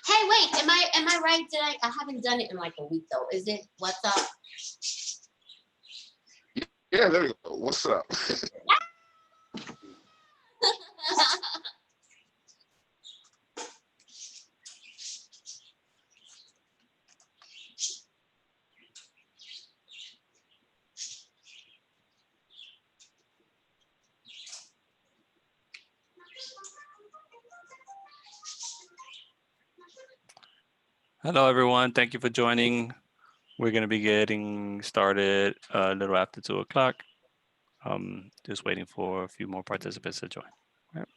Hey, wait, am I right? I haven't done it in like a week though. Is it what's up? Yeah, there we go. What's up? Hello, everyone. Thank you for joining. We're going to be getting started a little after 2 o'clock. Just waiting for a few more participants to join. All right.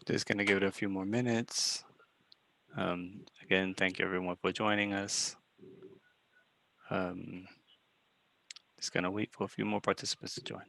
Just going to give it a few more minutes. Again, thank you everyone for joining us. Just going to wait for a few more participants to join.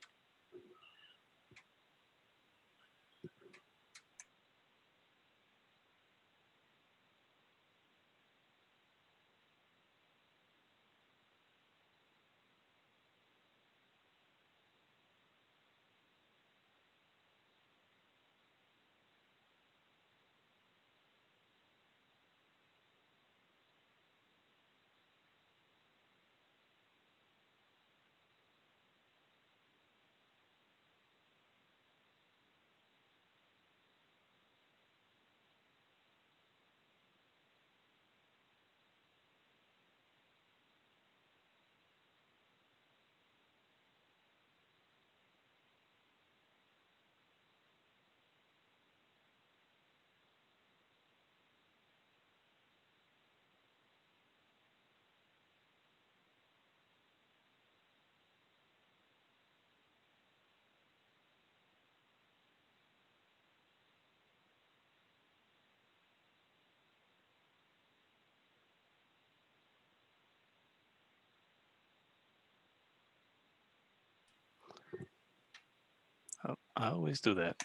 Oh, I always do that.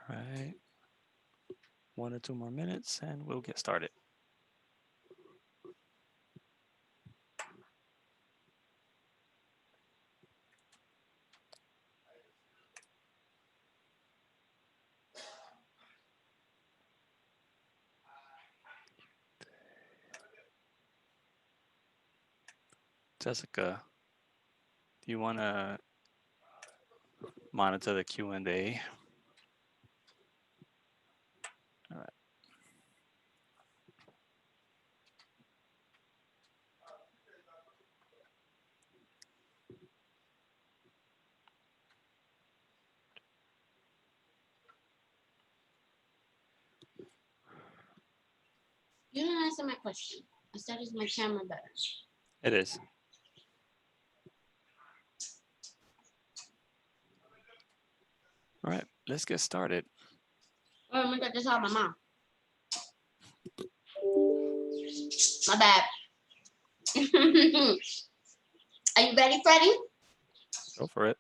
All right. 1 or 2 more minutes and we'll get started. Jessica, do you want to monitor the Q&A? All right. You didn't answer my question. I said, is my camera better? It is. All right, let's get started. Oh, let me get this out of my mouth. My bad. Are you ready, Freddie? Go for it.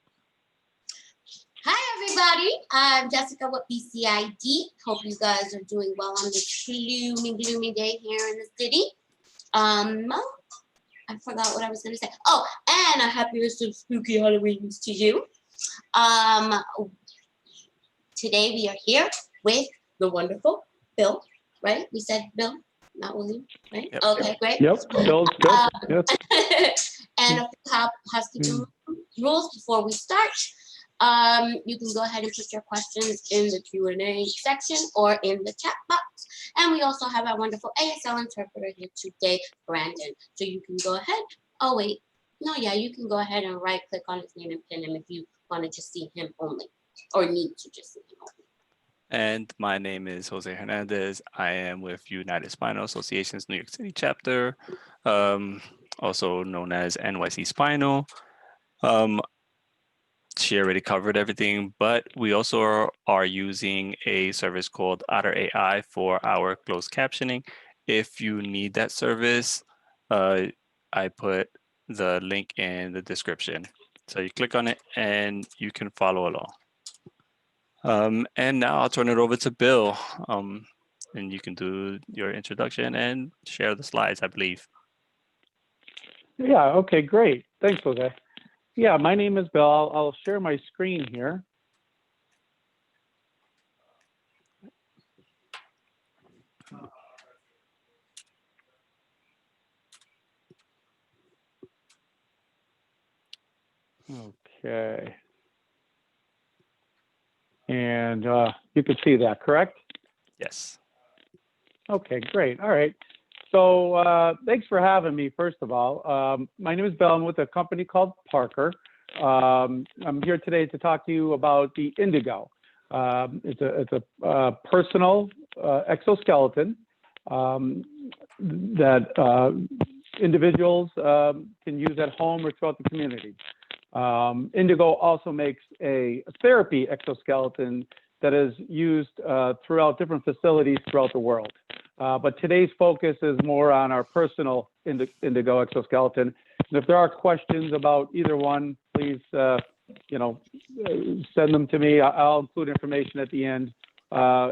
Hi, everybody. I'm Jessica with BCID. Hope you guys are doing well on this gloomy day here in the city. I forgot what I was going to say. Oh, and a happiest of spooky Halloweens to you. Today we are here with the wonderful Bill, right? We said Bill, not William, right? Yep. Okay, great. Yep, Bill's good. Yes. And a few housekeeping rules before we start. You can go ahead and put your questions in the Q&A section or in the chat box. And we also have our wonderful ASL interpreter here today, Brandon. So you can go ahead. Oh, wait. No, yeah, you can go ahead and right click on his name and pin him if you want to just see him only or need to just see him only. And my name is Jose Hernandez. I am with United Spinal Association's New York City chapter, also known as NYC Spinal. She already covered everything, but we also are using a service called Otter AI for our closed captioning. If you need that service, I put the link in the description. So you click on it and you can follow along. And now I'll turn it over to Bill, and you can do your introduction and share the slides, I believe. Yeah, okay, great. Thanks, Jose. Yeah, my name is Bill. I'll share my screen here. Okay. And you can see that, correct? Yes. Okay, great. All right. So thanks for having me, first of all. My name is Bill. I'm with a company called Parker. I'm here today to talk to you about the Indego. It's a personal exoskeleton that individuals can use at home or throughout the community. Indego also makes a therapy exoskeleton that is used throughout different facilities throughout the world. But today's focus is more on our personal Indego exoskeleton. And if there are questions about either one, please, send them to me. I'll include information at the end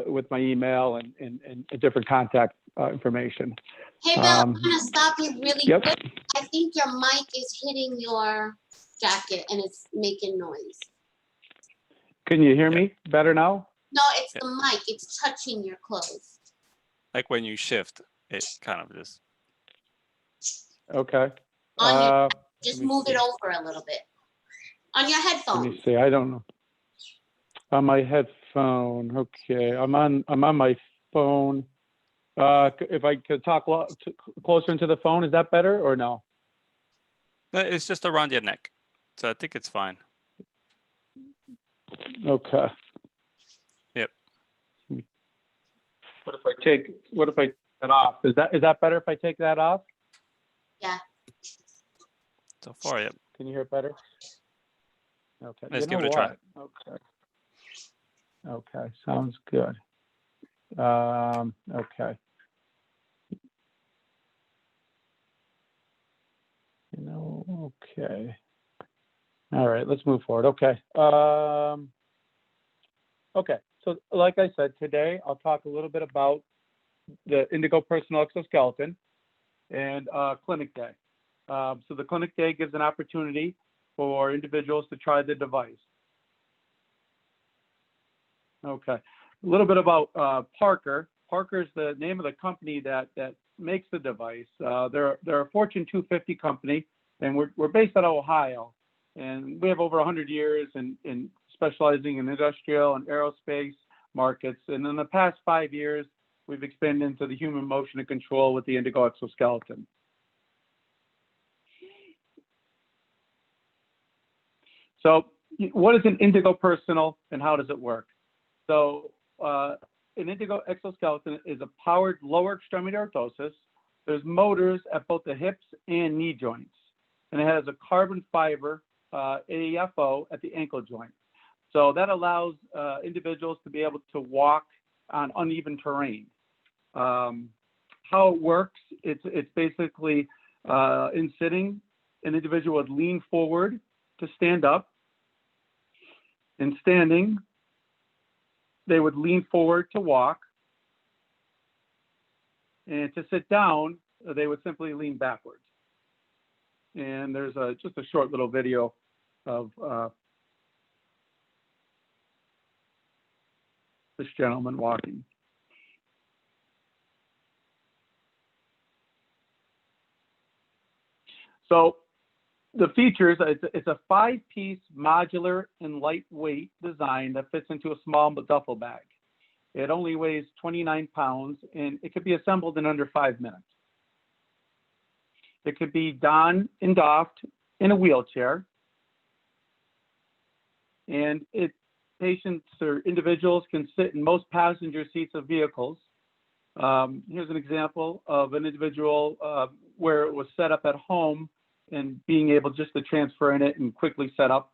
with my email and different contact information. Hey, Bill, I'm going to stop you really Yep. quick. I think your mic is hitting your jacket and it's making noise. Can you hear me better now? No, it's the mic. It's touching your clothes. Like when you shift, it kind of just. Okay. Just move it over a little bit. On your Let headphones. me see. I don't know. On my headphone. Okay. I'm on my phone. If I could talk closer into the phone, is that better or no? It's just around your neck. So I think it's fine. Okay. Yep. What if I take that off? Is that better if I take that off? Yeah. So far, yep. Can you hear it better? Okay. Let's give it a try. Okay. Okay. Sounds good. Okay. Okay. All right, let's move forward. Okay. Okay. So like I said, today I'll talk a little bit about the Indego Personal Exoskeleton and Clinic Day. So the Clinic Day gives an opportunity for individuals to try the device. Okay, a little bit about Parker. Parker is the name of the company that makes the device. They're a Fortune 250 company, and we're based out of Ohio. And we have over 100 years in specializing in industrial and aerospace markets. And in the past 5 years, we've expanded into the human motion and control with the Indego exoskeleton. So what is an Indego Personal and how does it work? So an Indego exoskeleton is a powered lower extremity orthosis. There's motors at both the hips and knee joints. And it has a carbon fiber AFO at the ankle joint. So that allows individuals to be able to walk on uneven terrain. How it works, it's basically in sitting, an individual would lean forward to stand up. In standing, they would lean forward to walk. And to sit down, they would simply lean backwards. And there's just a short little video of this gentleman walking. So the features, it's a 5-piece modular and lightweight design that fits into a small duffel bag. It only weighs 29 pounds and it could be assembled in under 5 minutes. It could be donned and doffed in a wheelchair. And patients or individuals can sit in most passenger seats of vehicles. Here's an example of an individual where it was set up at home and being able just to transfer in it and quickly set up.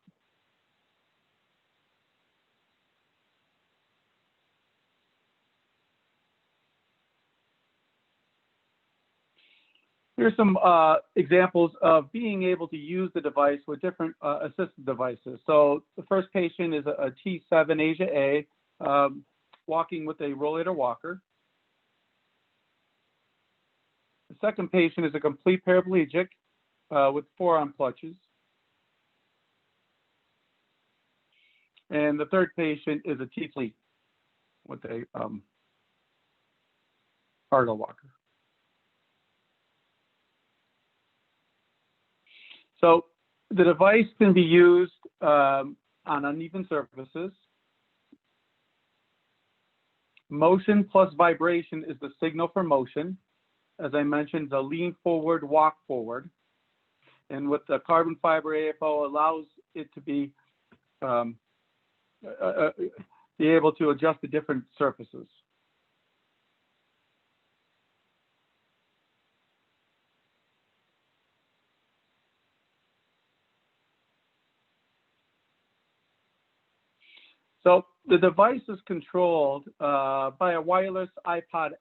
Here's some examples of being able to use the device with different assistive devices. So the first patient is a T7 Asia A, walking with a rollator walker. The second patient is a complete paraplegic with forearm clutches. And the third patient is a T3 with a cargo walker. So the device can be used on uneven surfaces. Motion plus vibration is the signal for motion. As I mentioned, the lean forward, walk forward. And with the carbon fiber AFO allows it to be able to adjust to different surfaces. So the device is controlled by a wireless Ipod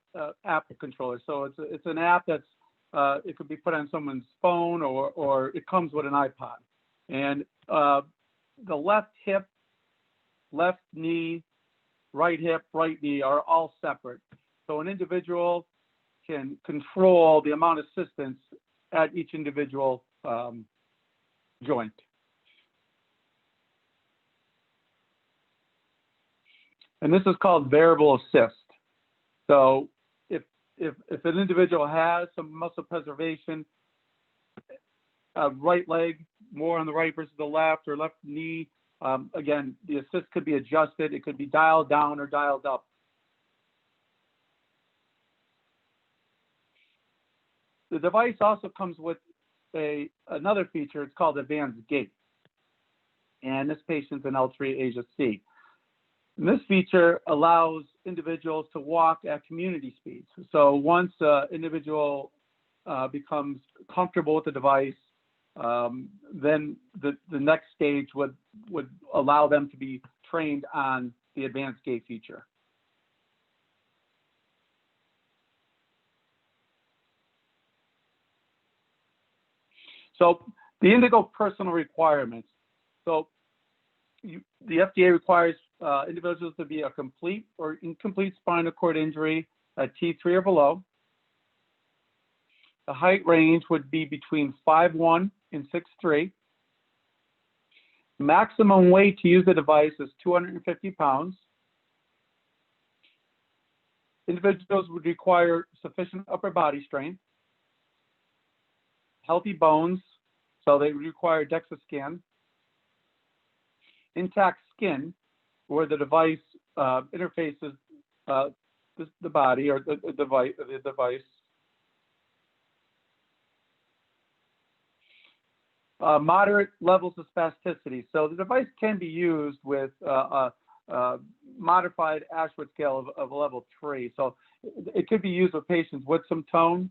app controller. So it's an app that's it could be put on someone's phone or it comes with an iPod. And the left hip, left knee, right hip, right knee are all separate. So an individual can control the amount of assistance at each individual joint. And this is called variable assist. So if an individual has some muscle preservation, right leg more on the right versus the left, or left knee, again, the assist could be adjusted. It could be dialed down or dialed up. The device also comes with another feature. It's called Advanced Gait. And this patient's an L3 Asia C. And this feature allows individuals to walk at community speeds. So once an individual becomes comfortable with the device, then the next stage would allow them to be trained on the Advanced Gait feature. So the Indego personal requirements. So the FDA requires individuals to be a complete or incomplete spinal cord injury at T3 or below. The height range would be between 5'1" and 6'3". Maximum weight to use the device is 250 pounds. Individuals would require sufficient upper body strength, healthy bones, so they would require DEXA scan, intact skin, where the device interfaces the body or the device. Moderate levels of spasticity. So the device can be used with modified Ashworth scale of level 3. So it could be used with patients with some tone.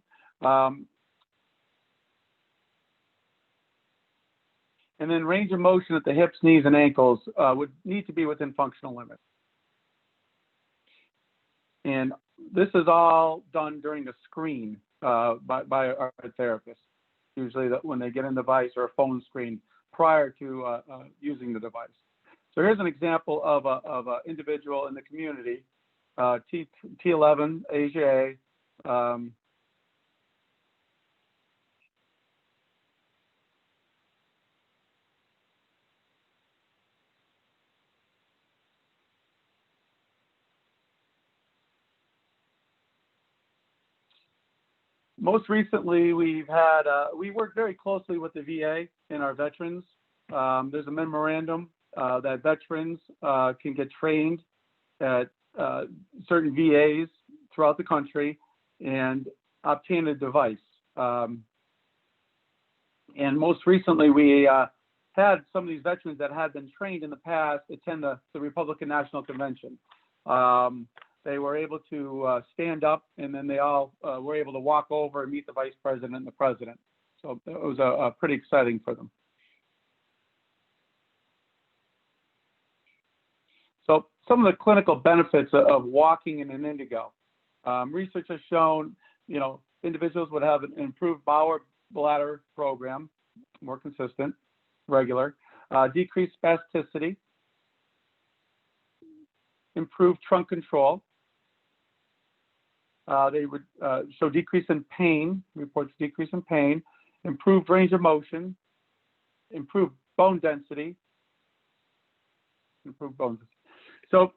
And then range of motion at the hips, knees, and ankles would need to be within functional limits. And this is all done during a screen by our therapist, usually when they get in the device or a phone screen prior to using the device. So here's an example of an individual in the community, T11, Asia A. Most recently, we worked very closely with the VA and our veterans. There's a memorandum that veterans can get trained at certain VAs throughout the country and obtain a device. And most recently, we had some of these veterans that had been trained in the past attend the Republican National Convention. They were able to stand up, and then they all were able to walk over and meet the vice president and the president. So it was pretty exciting for them. So some of the clinical benefits of walking in an Indego. Research has shown, individuals would have an improved bowel bladder program, more consistent, regular, decreased spasticity, improved trunk control. They would show decrease in pain, reports decrease in pain, improved range of motion, improved bone density, improved bone density. So,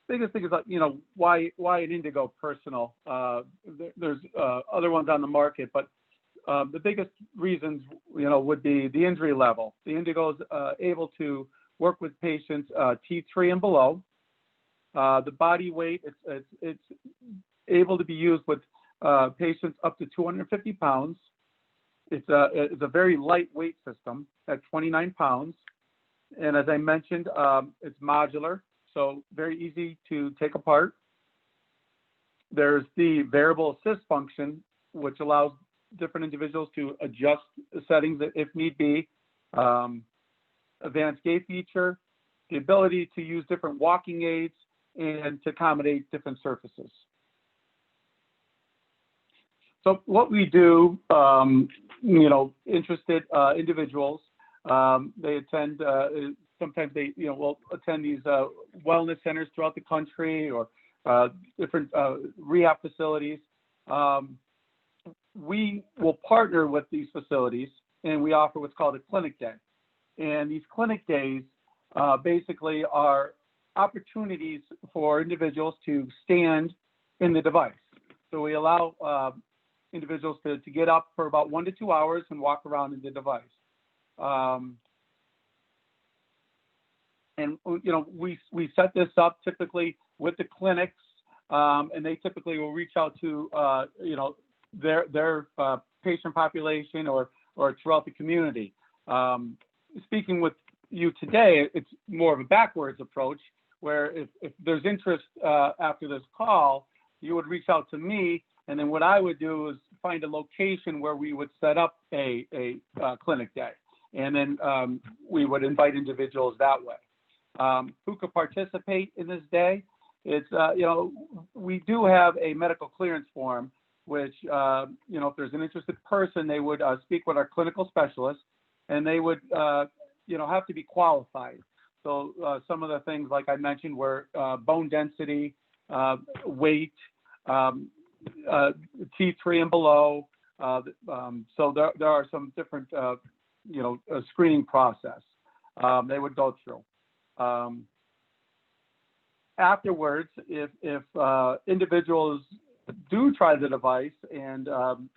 biggest thing is why an Indego personal? There's other ones on the market, but the biggest reasons would be the injury level. The Indego is able to work with patients T3 and below. The body weight, it's able to be used with patients up to 250 pounds. It's a very lightweight system at 29 pounds. And as I mentioned, it's modular, so very easy to take apart. There's the variable assist function, which allows different individuals to adjust the settings if need be. Advanced gait feature, the ability to use different walking aids and to accommodate different surfaces. So what we do, interested individuals, they attend, sometimes they, will attend these wellness centers throughout the country or different rehab facilities. We will partner with these facilities and we offer what's called a clinic day. And these clinic days basically are opportunities for individuals to stand in the device. So we allow individuals to get up for about 1 to 2 hours and walk around in the device. And we set this up typically with the clinics, and they typically will reach out to their patient population or throughout the community. Speaking with you today, it's more of a backwards approach, where if there's interest after this call, you would reach out to me, and then what I would do is find a location where we would set up a clinic day, and then we would invite individuals that way. Who could participate in this day? It's we do have a medical clearance form, which if there's an interested person, they would speak with our clinical specialist, and they would have to be qualified. So some of the things, like I mentioned, were bone density, weight, T3 and below. So there are some different, screening process they would go through. Afterwards, if individuals do try the device and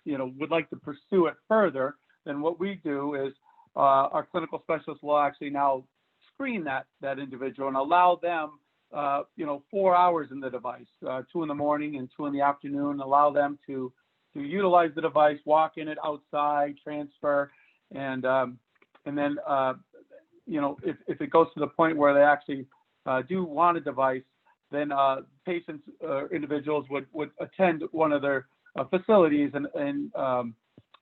would like to pursue it further, then what we do is our clinical specialist will actually now screen that individual and allow them 4 hours in the device, 2 in the morning and 2 in the afternoon, allow them to utilize the device, walk in it outside, transfer, and then if it goes to the point where they actually do want a device, then patients or individuals would attend one of their facilities and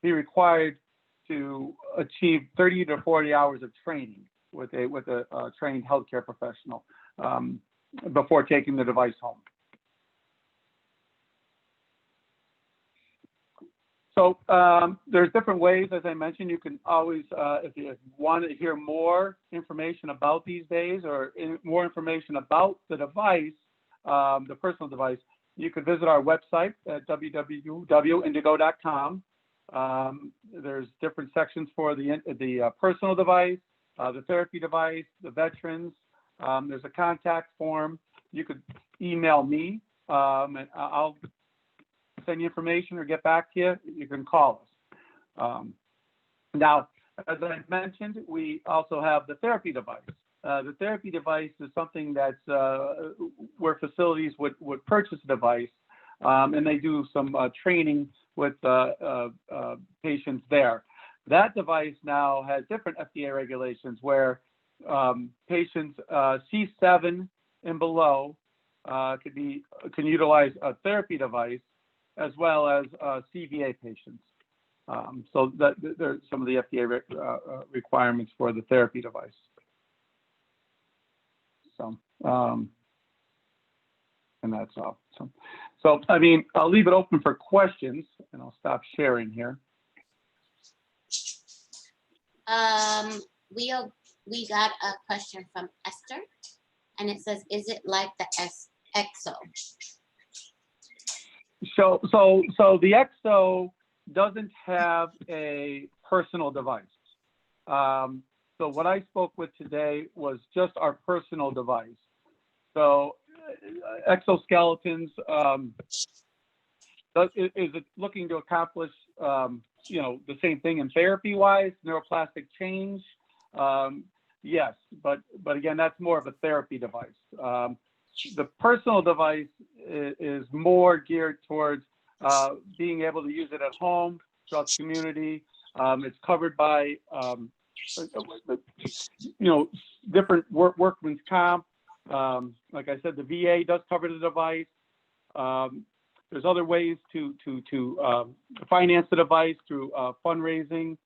be required to achieve 30 to 40 hours of training with a trained healthcare professional before taking the device home. So there's different ways, as I mentioned. You can always, if you want to hear more information about these days or more information about the device, the personal device, you could visit our website at www.indego.com. There's different sections for the personal device, the therapy device, the veterans. There's a contact form. You could email me, and I'll send you information or get back to you. You can call us. Now, as I mentioned, we also have the therapy device. The therapy device is something that's where facilities would purchase a device, and they do some training with patients there. That device now has different FDA regulations where patients C7 and below can utilize a therapy device, as well as CVA patients. So there's some of the FDA requirements for the therapy device. So, and that's all. So I mean, I'll leave it open for questions, and I'll stop sharing here. We got a question from Esther, and it says, "Is it like the Exo?" So the Exo doesn't have a personal device. So what I spoke with today was just our personal device. So Exoskeletons is it looking to accomplish the same thing in therapy-wise, neuroplastic change? Yes, but again, that's more of a therapy device. The personal device is more geared towards being able to use it at home, throughout the community. It's covered by different workman's comp. Like I said, the VA does cover the device. There's other ways to finance the device through fundraising,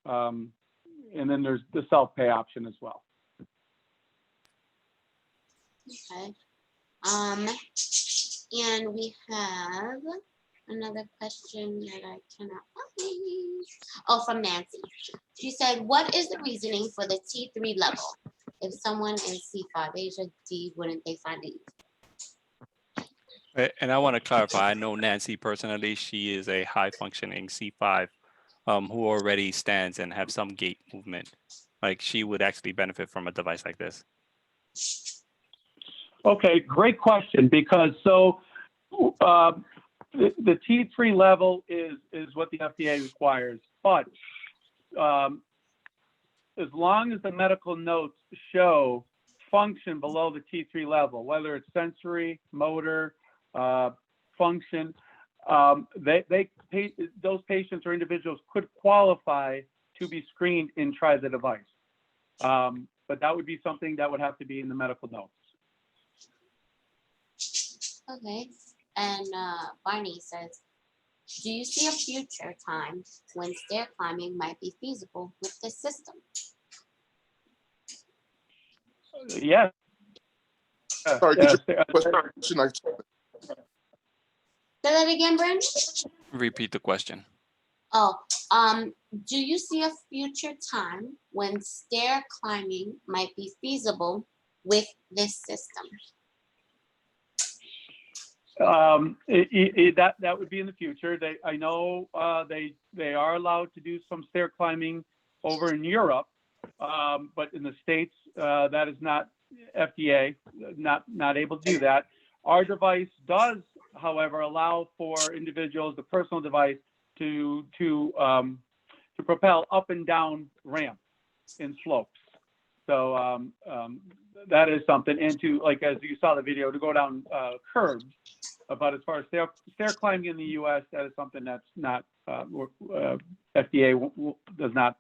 and then there's the self-pay option as well. Okay. And we have another question that I cannot find. Oh, from Nancy. She said, "What is the reasoning for the T3 level? If someone is C5, Asia D, wouldn't they find it easy?" And I want to clarify, I know Nancy personally, she is a high functioning C5 who already stands and have some gait movement. Like she would actually benefit from a device like this. Okay, great question, because the T3 level is what the FDA requires, but as long as the medical notes show function below the T3 level, whether it's sensory, motor, function, those patients or individuals could qualify to be screened and try the device. But that would be something that would have to be in the medical notes. Okay. And Barney says, "Do you see a future time when stair climbing might be feasible with this system?" Yes. Sorry, Yes. question. Say that again, Brandon. Repeat the question. Oh, do you see a future time when stair climbing might be feasible with this system? That would be in the future. I know they are allowed to do some stair climbing over in Europe, but in the States, that is not FDA, not able to do that. Our device does, however, allow for individuals, the personal device, to propel up and down ramps in slopes. So that is something, and to, like, as you saw the video, to go down curbs. But as far as stair climbing in the U.S., that is something that's not FDA does not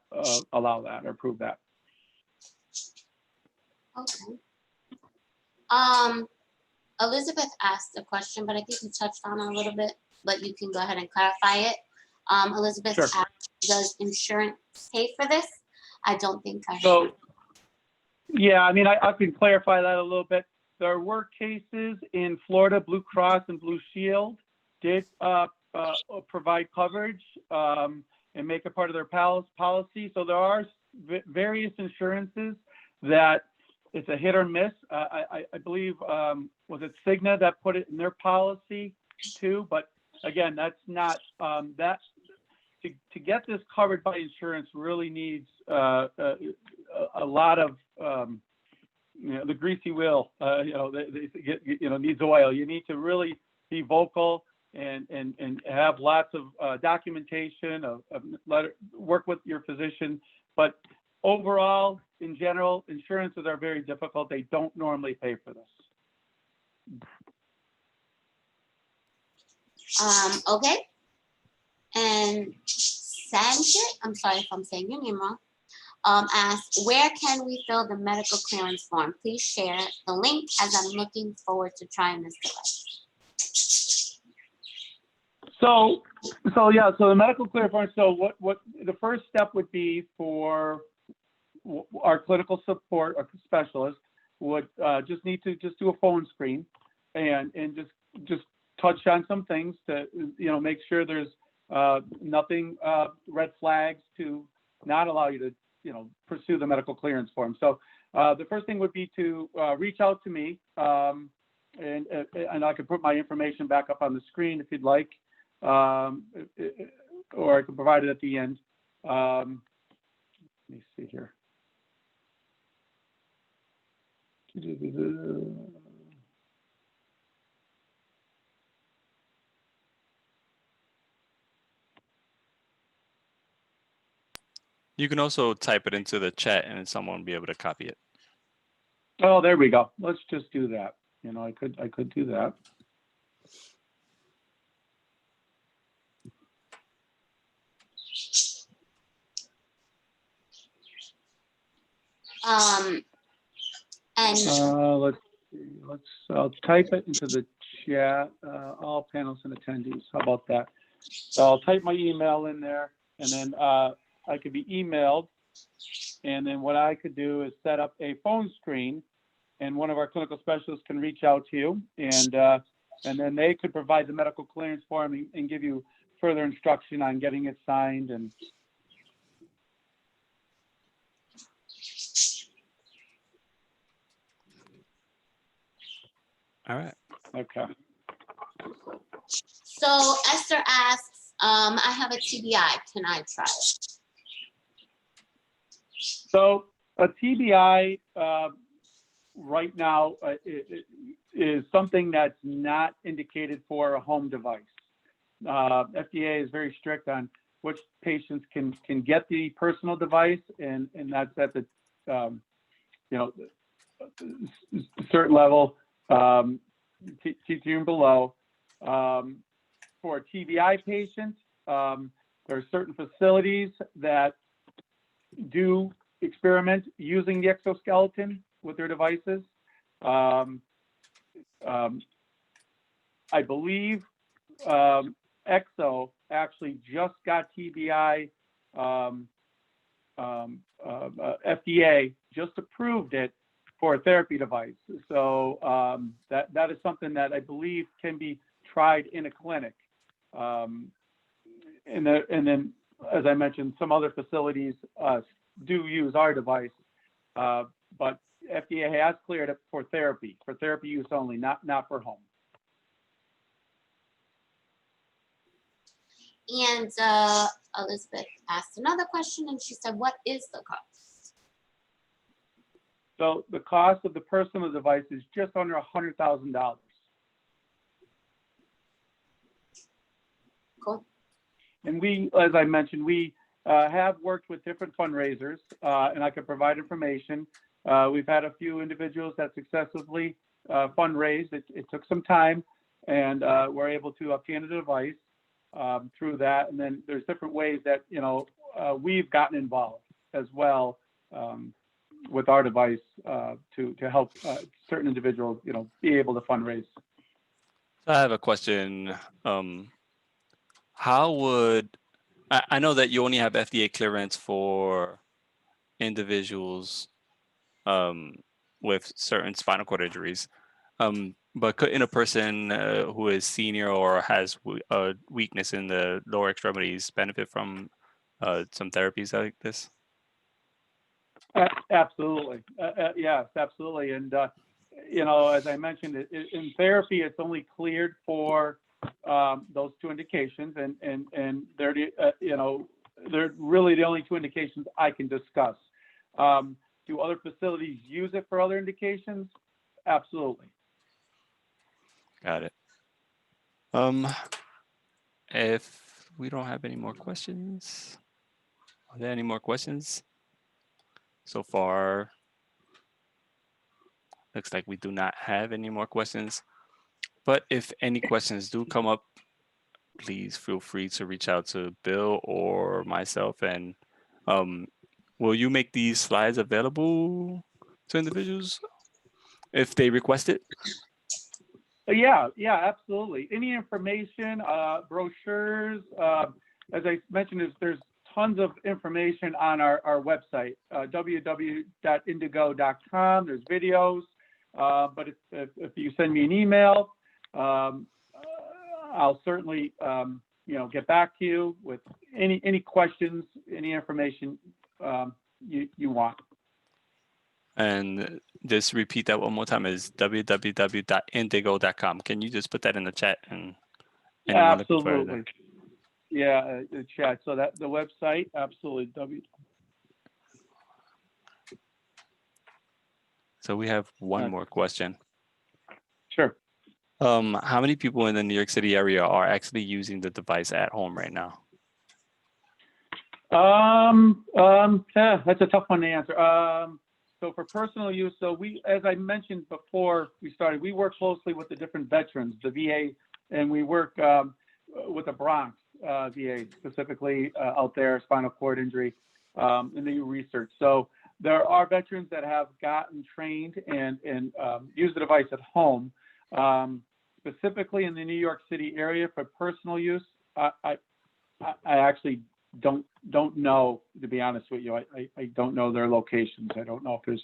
allow that or approve that. Okay. Elizabeth asked a question, but I think you touched on it a little bit, but you can go ahead and clarify it. Elizabeth Sure. asked, does insurance pay for this? I don't think I So, yeah, I mean, I can clarify that a little bit. There were cases in Florida, Blue Cross and Blue Shield did provide coverage and make it part of their policy. So there are various insurances that it's a hit or miss. I believe, was it Cigna that put it in their policy too? But again, that's not, to get this covered by insurance really needs a lot of, the greasy wheel, needs oil. You need to really be vocal and have lots of documentation, work with your physician. But overall, in general, insurances are very difficult. They don't normally pay for this. Okay. And Sanjit, I'm sorry if I'm saying your name wrong, asked, where can we fill the medical clearance form? Please share the link, as I'm looking forward to trying this device. So the medical clearance form. So what the first step would be for our clinical support or specialist would just need to do a phone screen and just touch on some things to make sure there's nothing red flags to not allow you to pursue the medical clearance form. So the first thing would be to reach out to me, and I can put my information back up on the screen if you'd like, or I can provide it at the end. Let me see here. You can also type it into the chat and someone will be able to copy it. Oh, there we go. Let's just do that. I could do that. And I'll type it into the chat. All panels and attendees. How about that? So I'll type my email in there, and then I could be emailed, and then what I could do is set up a phone screen, and one of our clinical specialists can reach out to you, and then they could provide the medical clearance form and give you further instruction on getting it signed. And all right. okay. so Esther asks, I have a TBI. Can I try it? So a TBI right now is something that's not indicated for a home device. FDA is very strict on which patients can get the personal device, and that's at the certain level, T2 and below. For a TBI patient, there are certain facilities that do experiment using the exoskeleton with their devices. I believe Exo actually just got TBI, FDA just approved it for a therapy device. So that is something that I believe can be tried in a clinic. And then, as I mentioned, some other facilities do use our device, but FDA has cleared it for therapy use only, not for home. And Elizabeth asked another question, and she said, what is the cost? So the cost of the personal device is just under $100,000. Cool. And we, as I mentioned, we have worked with different fundraisers, and I can provide information. We've had a few individuals that successfully fundraised. It took some time, and we're able to obtain a device through that. And then there's different ways that, we've gotten involved as well with our device to help certain individuals, be able to fundraise. I have a question. How would, I know that you only have FDA clearance for individuals with certain spinal cord injuries, but could in a person who is senior or has a weakness in the lower extremities benefit from some therapies like this? Absolutely. Yes, absolutely. And, as I mentioned, in therapy, it's only cleared for those two indications. And they're, they're really the only two indications I can discuss. Do other facilities use it for other indications? Absolutely. Got it. If we don't have any more questions, are there any more questions? So far, looks like we do not have any more questions. But if any questions do come up, please feel free to reach out to Bill or myself. And will you make these slides available to individuals if they request it? Yeah, absolutely. Any information, brochures, as I mentioned, there's tons of information on our website, www.indego.com. There's videos, but if you send me an email, I'll certainly, get back to you with any questions, any information you want. And just repeat that one more time, is www.indego.com. Can you just put that in the chat? And absolutely. Yeah, the chat. So that the website, absolutely. So we have one more question. Sure. How many people in the New York City area are actually using the device at home right now? Yeah, that's a tough one to answer. So for personal use, so we, as I mentioned before we started, we work closely with the different veterans, the VA, and we work with the Bronx VA specifically out there, spinal cord injury, and they do research. So there are veterans that have gotten trained and use the device at home. Specifically in the New York City area for personal use, I actually don't know, to be honest with you. I don't know their locations. I don't know if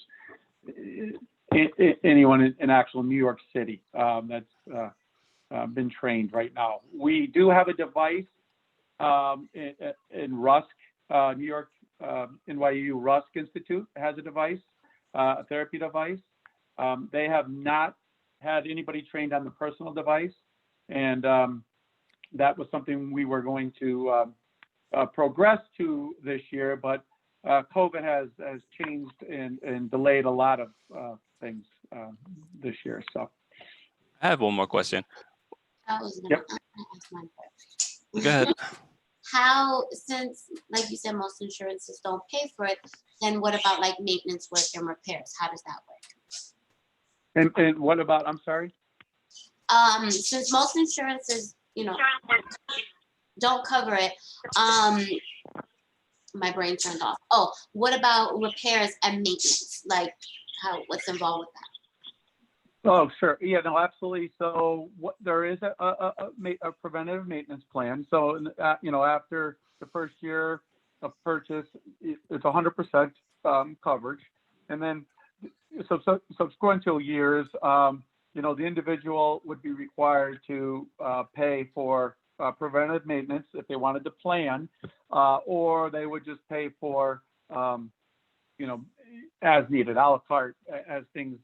there's anyone in actual New York City that's been trained right now. We do have a device in Rusk, New York, NYU Rusk Institute has a device, a therapy device. They have not had anybody trained on the personal device, and that was something we were going to progress to this year, but COVID has changed and delayed a lot of things this year. So I have one more question. I was gonna ask mine first. Go ahead. How, since like you said, most insurances don't pay for it, then what about like maintenance work and repairs? How does that work? And what about, I'm sorry? Since most insurances, don't cover it, my brain turned off. Oh, what about repairs and maintenance? Like what's involved with that? Oh, sure. Yeah, no, absolutely. So there is a preventative maintenance plan. So, after the first year of purchase, it's 100% coverage. And then subsequent years, the individual would be required to pay for preventative maintenance if they wanted to plan, or they would just pay for, as needed, a la carte, as things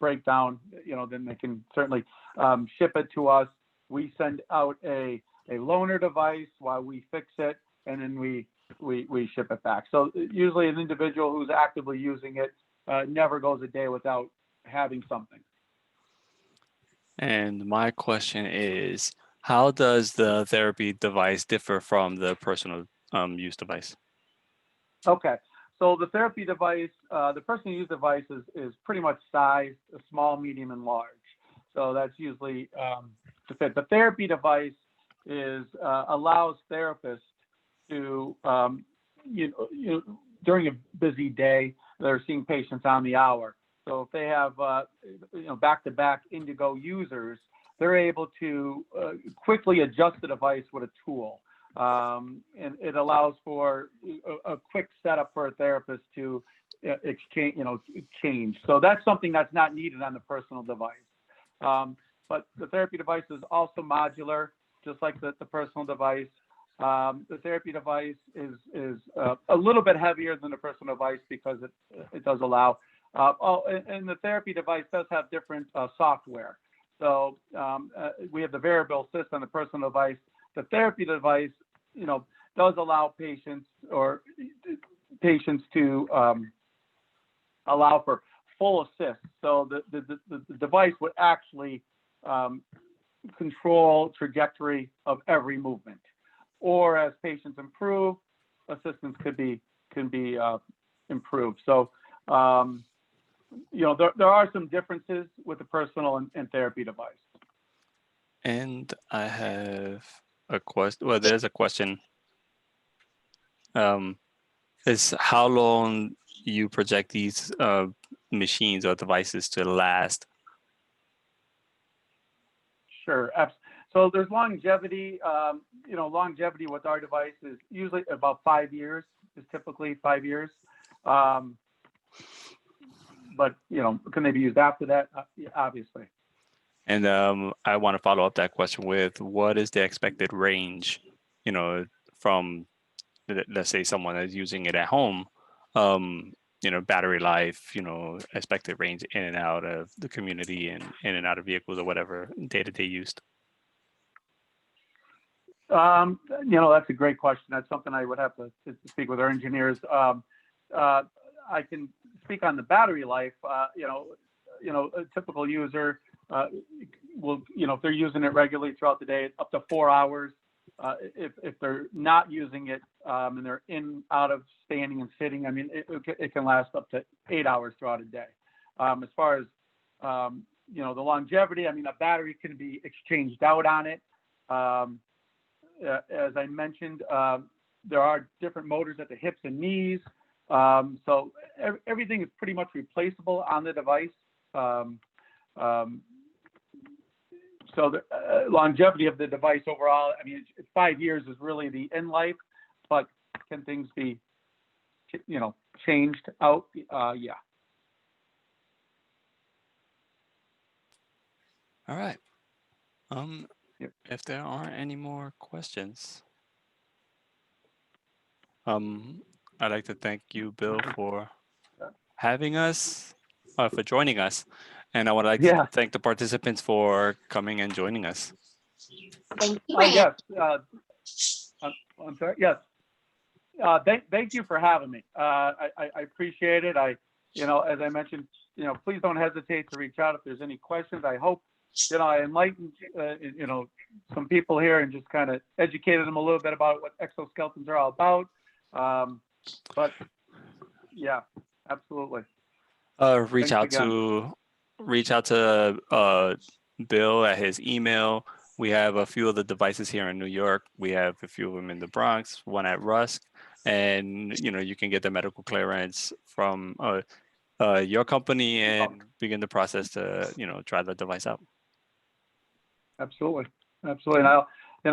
break down, then they can certainly ship it to us. We send out a loaner device while we fix it, and then we ship it back. So usually an individual who's actively using it never goes a day without having something. And my question is, how does the therapy device differ from the personal use device? Okay, so the therapy device, the personal use device is pretty much sized small, medium, and large. So that's usually to fit. The therapy device allows therapists to, during a busy day, they're seeing patients on the hour. So if they have, back-to-back Indego users, they're able to quickly adjust the device with a tool. And it allows for a quick setup for a therapist to change. So that's something that's not needed on the personal device. But the therapy device is also modular, just like the personal device. The therapy device is a little bit heavier than the personal device because it does allow. And the therapy device does have different software. So we have the variable assist on the personal device. The therapy device, does allow patients to allow for full assist. So the device would actually control trajectory of every movement. Or as patients improve, assistance can be improved. So there are some differences with the personal and therapy device. And I have a question. Well, there's a question. Is how long you project these machines or devices to last? Sure. So there's longevity. Longevity with our device is usually about 5 years. Is typically 5 years. But can they be used after that? Obviously. And I want to follow up that question with what is the expected range, from, let's say someone is using it at home, battery life, expected range in and out of the community and in and out of vehicles or whatever day-to-day used. That's a great question. That's something I would have to speak with our engineers. I can speak on the battery life. A typical user will, if they're using it regularly throughout the day, up to 4 hours. If they're not using it and they're out of standing and sitting, it can last up to 8 hours throughout a day. As far as the longevity, a battery can be exchanged out on it. As I mentioned, there are different motors at the hips and knees. So everything is pretty much replaceable on the device. So the longevity of the device overall, 5 years is really the end life, but can things be, changed out? Yeah. All right. Yep. If there aren't any more questions, I'd like to thank you, Bill, for having us, for joining us. And I would like to thank the participants for coming and joining us. Thank you, Yes. I'm sorry. Yes. Thank you for having me. I appreciate it. As I mentioned, please don't hesitate to reach out if there's any questions. I hope, I enlightened, some people here and just kind of educated them a little bit about what exoskeletons are all about. But yeah, absolutely. Reach out to Bill at his email. We have a few of the devices here in New York. We have a few of them in the Bronx, one at Rusk, and you can get the medical clearance from your company and begin the process to try the device out. Absolutely. And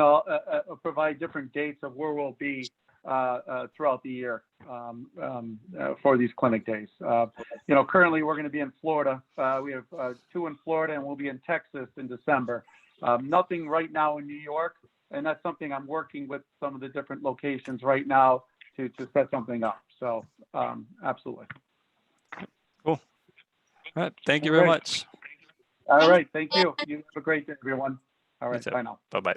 I'll provide different dates of where we'll be throughout the year for these clinic days. Currently we're going to be in Florida. We have 2 in Florida, and we'll be in Texas in December. Nothing right now in New York, and that's something I'm working with some of the different locations right now to set something up. So absolutely. Cool. All right. Thank you very All right. much. All right, thank you. You have a great day, everyone. All right, too. bye now. Bye-bye.